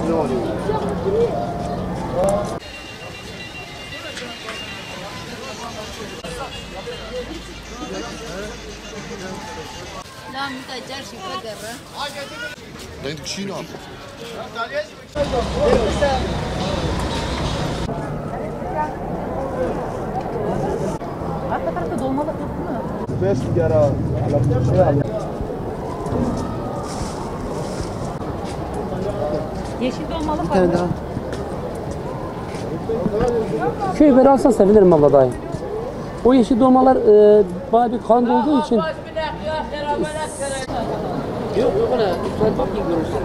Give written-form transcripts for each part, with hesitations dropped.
لا متأجر شي فقرة عندك شي نعم Arka tarafta dolmalık yok mu? Beş sigara alalım. Yeşil dolmalık var mı? Köy biberi alsan sevinirim abla dayı. O yeşil dolmalar bayağı bir kan olduğu için. Yok yok öyle. Sen bak iyi görürsün.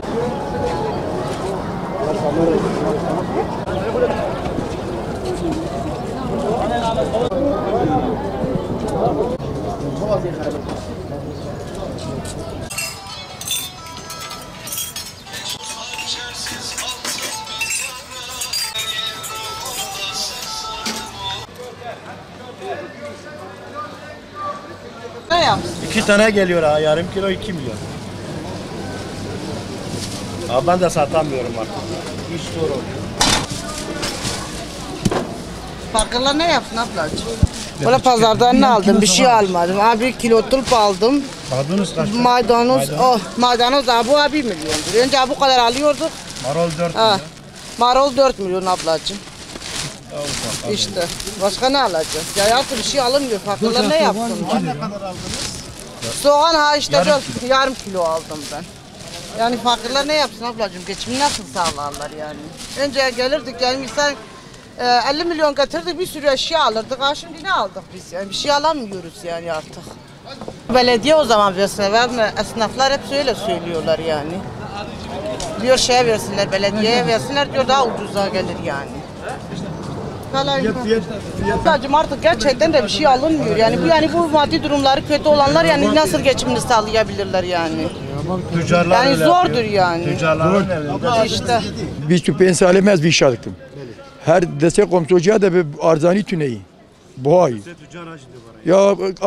Ne yapsın? 2 tane geliyor ha, yarım kilo 2 milyon. Abi ben de satamıyorum artık. İş zor oluyor. Fakirler ne yapsın ablacığım? Böyle pazardan ne aldım? Bir şey almadım. Abi 1 kilo tulp aldım. Maydanoz kaç tane? Maydanoz, maydanoz abi 1 milyondur. Önce bu kadar alıyorduk. Marol 4 Ha. milyon. Marul 4 milyon ablacığım. İşte. Başka ne alacağız? Ya artık bir şey alınmıyor. Fakirler ne yapsın? Ne kadar aldınız? Soğan ha işte yarım kilo aldım ben. Yani fakirler ne yapsın ablacığım? Geçimini nasıl sağlarlar yani? Önce gelirdik yani misal 50 milyon getirdik bir sürü eşya alırdık. Ha şimdi ne aldık biz yani? Bir şey alamıyoruz yani artık. Belediye o zaman versin. Esnaflar hep öyle söylüyorlar yani. Diyor şeye versinler, belediyeye versinler diyor daha ucuza gelir yani. Ablacığım artık gerçekten de bir şey alınmıyor yani bu maddi durumları kötü olanlar yani nasıl geçimini sağlayabilirler yani. Tüccarlar Yani öyle zordur yapıyor. yani. Tüccarların elinde. İşte. بیست و پنج سال از بیش کردم. هر دسته قمتوجیا ده به ارزانی تونهی. بای. یا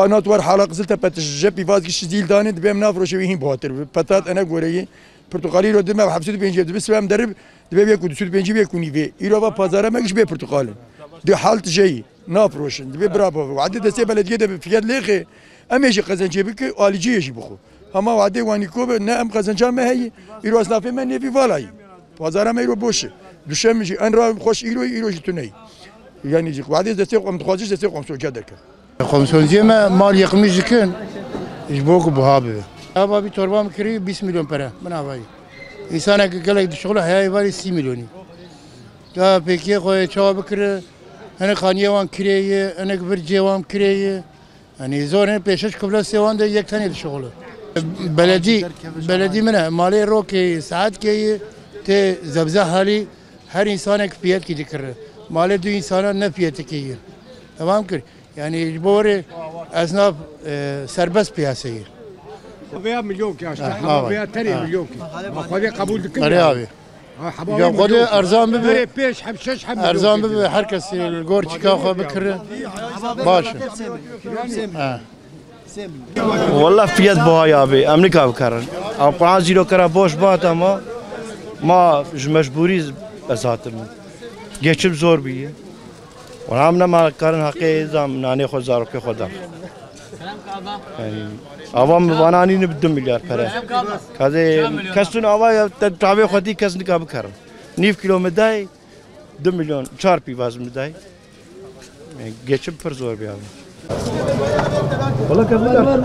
آنات ور حلق زلت پتش جبی واز کش زیل دانه دبیم نافروش ویهیم بهاتر. پتات انا گوری پرتقالی رو دم حبسید بینجی بس بهم درب دبیم یک کدوسید بینجی بیکونی وی. ایرو با پازاره مگش به پرتقال. ده حالت جی نافروشن دبی برابو. وعده دسته بلدیه ده فیاد لیخه. امیش قزنجی بکه آلیجیش بخو. اما وعده وانی کوب نه ام قزنجام مهی. ایرو اسنافه من نفی والایی. پازاره میرو باشه. دوشم میشه ان را خوش ایرو جتونی. یعنی وعده دسته قم تخازش دسته قم سوچه دکه. قمسونزی ما مال یکمیش کن. اجبوک بهابه. ابا بی تربام کری 20 میلیون پره. من آوایی. انسان که کلی شغل حیاتی ولی 30 میلیونی. یا پیکی خوی چاب کره. هنگ خانیه وان کریه. هنگ برجه وان کریه. یعنی زور هن پیشش قبل سوان ده یک تنی شغله. بلدی منه مالی رو که ساعت که ته زبزه حالی هر انسان یک فیات کی ذکر مال دو انسان نه فیات کی تمام کر yani بوره اسناف سربست پیاسه veya milyon ki işte veya tane milyon ki خودی قبول دکن آره آبی یا خودی ارزان ببی پیش هم شش هم ارزان ببی هر کسی الگور چیکار خو بکره باشه والله fiyat boğay abi. Amerika bakaran. Ama Kur'an zilo kara boş bat ama ma mecburi esatır. Geçim zor bir. Ona ne mal karın hakkı zam nane khozar ke khodar. Yani avam vanani ne 2 milyar para. Kaze kasın ava tabi khodi kasni ka bakaran. 9 kilometre 2 milyon çarpı vazım day. Geçim per zor bir abi. Valla kadar.